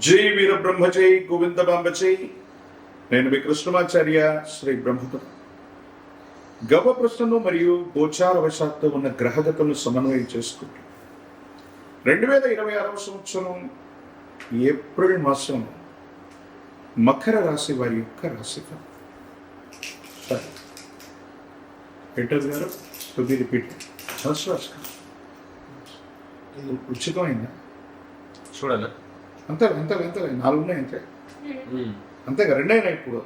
జై వీర బ్రహ్మజై గోవింద బాంబజై. నేను మీ కృష్ణమాచార్య శ్రీ బ్రహ్మపద. గవ ప్రశ్నలు మరియు గోచారవశాత్తు ఉన్న గ్రహగతులను సమన్వయం చేసుకుంటూ 2026 సంవత్సరం ఏప్రిల్ మాసం మకర రాశి వారి యొక్క రాశిఫలం. పీటర్ గారు టు బి రిపీటెడ్. ఉచితమైందా చూడాలి. అంతే 4 ఉన్నాయి అంతే అంతేగా 2 అయినా ఇప్పుడు.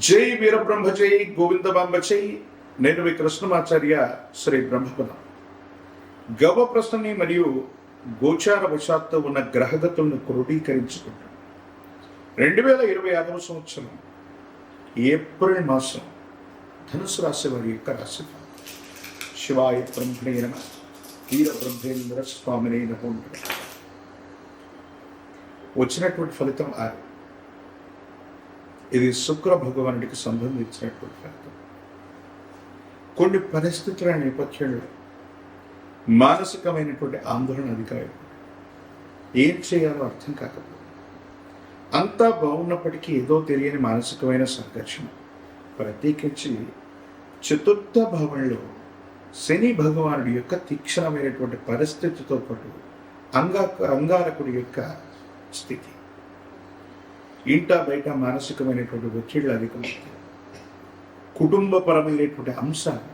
జై వీరబ్రహ్మజై గోవిందబాంబజై. నేను మీ కృష్ణమాచార్య శ్రీ బ్రహ్మపదం. గవ ప్రశ్నని మరియు గోచార వశాత్తు ఉన్న గ్రహగతులను క్రోడీకరించుకుంటాం. 2026 సంవత్సరం ఏప్రిల్ మాసం ధనుసు రాశి వారి యొక్క రాశి. శివాయ బ్రహ్మణే నమః. వీర బ్రహ్మేంద్ర స్వామినే నమో. వచ్చినటువంటి ఫలితం 6. ఇది శుక్ర భగవానుడికి సంబంధించినటువంటి ఫలితం. కొన్ని పరిస్థితుల నేపథ్యంలో మానసికమైనటువంటి ఆందోళన అధికమైంది. ఏం చేయాలో అర్థం కాకపోతే అంతా బాగున్నప్పటికీ ఏదో తెలియని మానసికమైన సంఘర్షణ. ప్రత్యేకించి చతుర్థ భావంలో శని భగవానుడి యొక్క తీక్షణమైనటువంటి పరిస్థితితో పాటు అంగారకుడి యొక్క స్థితి, ఇంట బయట మానసికమైనటువంటి ఒత్తిళ్ళు అధికమవుతాయి. కుటుంబపరమైనటువంటి అంశాలు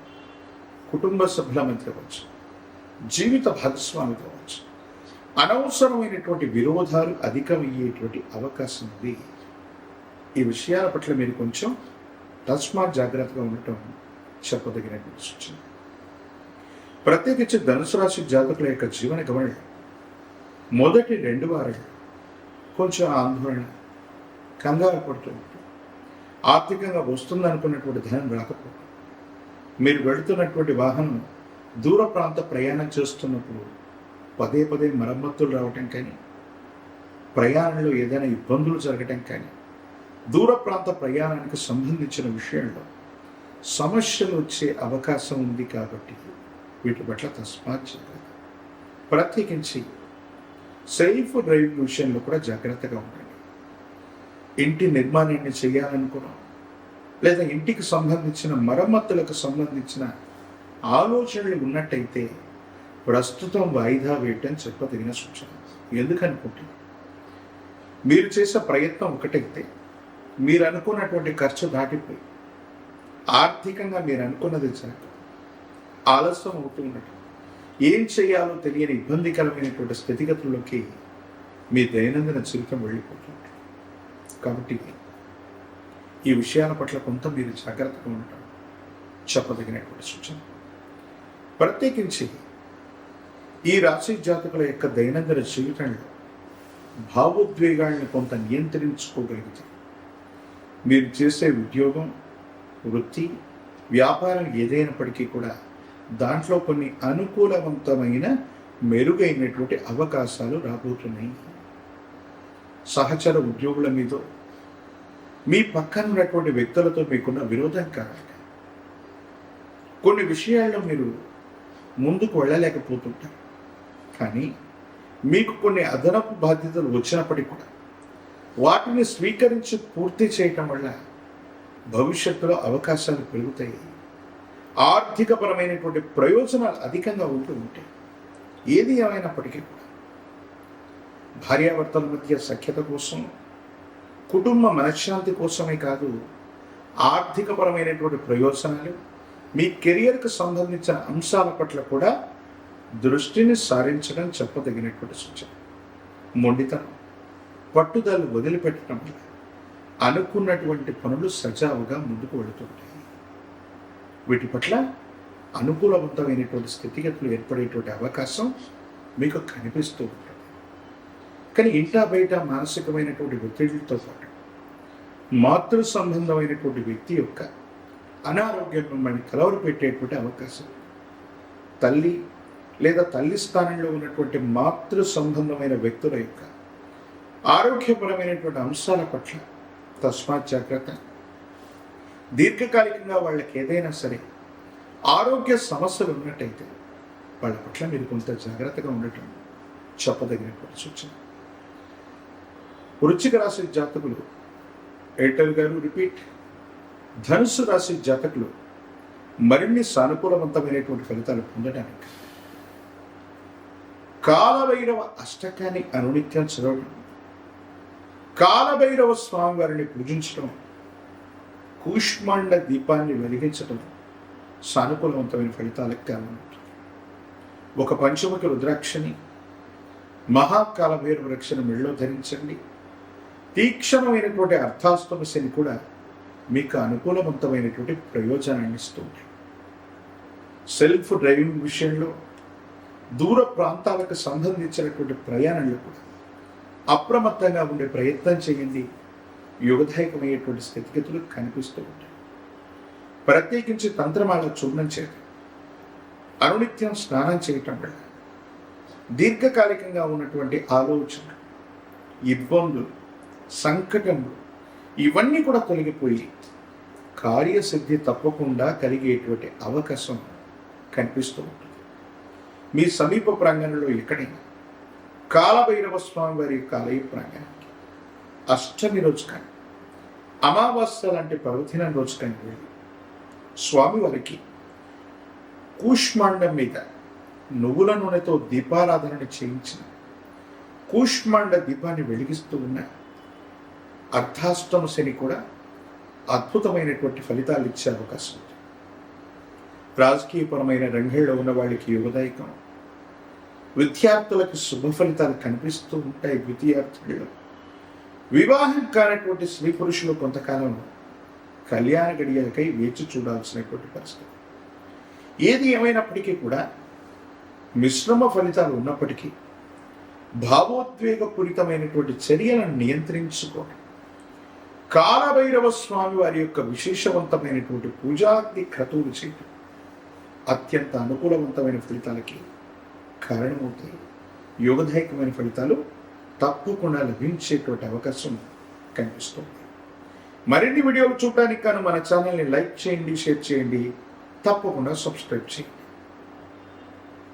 కుటుంబ సభ్యుల మధ్య కావచ్చు, జీవిత భాగస్వామి కావచ్చు, అనవసరమైనటువంటి విరోధాలు అధికమయ్యేటువంటి అవకాశం ఉంది. ఈ విషయాల పట్ల మీరు కొంచెం తస్మాత్ జాగ్రత్తగా ఉండటం చెప్పదగినటువంటి సూచన. ప్రత్యేకించి ధనుసు రాశి జాతకుల యొక్క జీవన గమనం మొదటి 2 వారాలు కొంచెం ఆందోళన, కంగారు పడుతూ ఉంటుంది. ఆర్థికంగా వస్తుందనుకున్నటువంటి ధనం రాకపోవడం, మీరు వెళుతున్నటువంటి వాహనం దూర ప్రాంత ప్రయాణం చేస్తున్నప్పుడు పదే మరమ్మతులు రావటం కానీ, ప్రయాణంలో ఏదైనా ఇబ్బందులు జరగటం కానీ, దూర ప్రాంత ప్రయాణానికి సంబంధించిన విషయంలో సమస్యలు వచ్చే అవకాశం ఉంది. కాబట్టి వీటి పట్ల తస్మాత్ జాగ్రత్త. ప్రత్యేకించి సేఫ్ డ్రైవింగ్ విషయంలో కూడా జాగ్రత్తగా ఉండండి. ఇంటి నిర్మాణాన్ని చేయాలనుకున్నాం, లేదా ఇంటికి సంబంధించిన మరమ్మతులకు సంబంధించిన ఆలోచనలు ఉన్నట్టయితే ప్రస్తుతం వాయిదా వేయటం చెప్పదగిన సూచన. ఎందుకనుకుంటే మీరు చేసే ప్రయత్నం ఒకటైతే మీరు అనుకున్నటువంటి ఖర్చు దాటిపోయి ఆర్థికంగా మీరు అనుకున్నది జరగదు, ఆలస్యం అవుతూ ఉండటం, ఏం చేయాలో తెలియని ఇబ్బందికరమైనటువంటి స్థితిగతుల్లోకి మీ దైనందిన జీవితం వెళ్ళిపోతుంది. కాబట్టి ఈ విషయాల పట్ల కొంత మీరు జాగ్రత్తగా ఉండటం చెప్పదగినటువంటి సూచన. ప్రత్యేకించి ఈ రాశి జాతకుల యొక్క దైనందిన జీవితంలో భావోద్వేగాల్ని కొంత నియంత్రించుకోగలిగితే మీరు చేసే ఉద్యోగం, వృత్తి, వ్యాపారం ఏదైనప్పటికీ కూడా దాంట్లో కొన్ని అనుకూలవంతమైన మెరుగైనటువంటి అవకాశాలు రాబోతున్నాయి. సహచర ఉద్యోగుల మీద, మీ పక్కన ఉన్నటువంటి వ్యక్తులతో మీకున్న విరోధం కారణంగా కొన్ని విషయాల్లో మీరు ముందుకు వెళ్ళలేకపోతుంటారు. కానీ మీకు కొన్ని అదనపు బాధ్యతలు వచ్చినప్పటికీ కూడా వాటిని స్వీకరించి పూర్తి చేయటం వల్ల భవిష్యత్తులో అవకాశాలు పెరుగుతాయి. ఆర్థికపరమైనటువంటి ప్రయోజనాలు అధికంగా ఉంటూ ఉంటాయి. ఏది ఏమైనప్పటికీ కూడా భార్యాభర్తల మధ్య సఖ్యత కోసం, కుటుంబ మనశ్శాంతి కోసమే కాదు, ఆర్థికపరమైనటువంటి ప్రయోజనాలు, మీ కెరియర్కు సంబంధించిన అంశాల పట్ల కూడా దృష్టిని సారించడం చెప్పదగినటువంటి సూచన. మొండితనం, పట్టుదల వదిలిపెట్టడం వల్ల అనుకున్నటువంటి పనులు సజావుగా ముందుకు వెళుతుంటాయి. వీటి పట్ల అనుకూలవంతమైనటువంటి స్థితిగతులు ఏర్పడేటువంటి అవకాశం మీకు కనిపిస్తూ ఉంటుంది. కానీ ఇంటా బయట మానసికమైనటువంటి ఒత్తిడితో పాటు మాతృ సంబంధమైనటువంటి వ్యక్తి యొక్క అనారోగ్యం మిమ్మల్ని కలవరపెట్టేటువంటి అవకాశం, తల్లి లేదా తల్లి స్థానంలో ఉన్నటువంటి మాతృ సంబంధమైన వ్యక్తుల యొక్క ఆరోగ్యపరమైనటువంటి అంశాల పట్ల తస్మాత్ జాగ్రత్త. దీర్ఘకాలికంగా వాళ్ళకి ఏదైనా సరే ఆరోగ్య సమస్యలు ఉన్నట్టయితే వాళ్ళ పట్ల మీరు కొంత జాగ్రత్తగా ఉండటం చెప్పదగినటువంటి సూచన. వృశ్చిక రాశి జాతకులు, ఎయిర్టెల్ గారు రిపీట్. ధనుసు రాశి జాతకులు మరిన్ని సానుకూలవంతమైనటువంటి ఫలితాలు పొందడానికి కాలభైరవ అష్టకాన్ని అనునిత్యం చదవడం, కాలభైరవ స్వామి వారిని పూజించడం, కూష్మాండ దీపాన్ని వెలిగించడం సానుకూలవంతమైన ఫలితాలకు కారణం. ఒక పంచముఖి రుద్రాక్షని, మహాకాలభైరవ రక్షను మెళ్ళలో ధరించండి. తీక్షణమైనటువంటి అర్థాష్టమ శని కూడా మీకు అనుకూలవంతమైనటువంటి ప్రయోజనాన్ని ఇస్తుంది. సెల్ఫ్ డ్రైవింగ్ విషయంలో, దూర ప్రాంతాలకు సంబంధించినటువంటి ప్రయాణంలో కూడా అప్రమత్తంగా ఉండే ప్రయత్నం చేయండి. యుగదాయకమైనటువంటి స్థితిగతులు కనిపిస్తూ ఉంటాయి. ప్రత్యేకించి తంత్రమాల చూర్ణం చేయడం, అనునిత్యం స్నానం చేయటం వల్ల దీర్ఘకాలికంగా ఉన్నటువంటి ఆలోచనలు, ఇబ్బందులు, సంకటములు ఇవన్నీ కూడా తొలగిపోయి కార్యసిద్ధి తప్పకుండా కలిగేటువంటి అవకాశం కనిపిస్తూ ఉంటుంది. మీ సమీప ప్రాంగణంలో ఎక్కడైనా కాలభైరవ స్వామి వారి యొక్క ఆలయ ప్రాంగణానికి అష్టమి రోజు కానీ, అమావాస్య లాంటి పర్వదినం రోజు కానీ వెళ్ళి స్వామివారికి కూష్మాండం మీద నువ్వుల నూనెతో దీపారాధన చేయించిన కూష్మాండ దీపాన్ని వెలిగిస్తూ ఉన్న అర్ధాష్టమ శని కూడా అద్భుతమైనటువంటి ఫలితాలు ఇచ్చే అవకాశం ఉంది. రాజకీయపరమైన రంగంలో ఉన్న వాళ్ళకి యుగదాయకం, విద్యార్థులకు శుభ ఫలితాలు కనిపిస్తూ ఉంటాయి. విద్యార్థులు, వివాహం కానటువంటి స్త్రీ పురుషులు కొంతకాలం కళ్యాణ గడియలకై వేచి చూడాల్సినటువంటి పరిస్థితి. ఏది ఏమైనప్పటికీ కూడా మిశ్రమ ఫలితాలు ఉన్నప్పటికీ భావోద్వేగపూరితమైనటువంటి చర్యలను నియంత్రించుకోవడం, కాలభైరవ స్వామి వారి యొక్క విశేషవంతమైనటువంటి పూజాది క్రతువులు చేయటం అత్యంత అనుకూలవంతమైన ఫలితాలకి కారణమవుతాయి. యోగదాయకమైన ఫలితాలు తప్పకుండా లభించేటువంటి అవకాశం కనిపిస్తుంది. మరిన్ని వీడియోలు చూడడానికి కానీ మన ఛానల్ని లైక్ చేయండి, షేర్ చేయండి, తప్పకుండా సబ్స్క్రైబ్ చేయండి.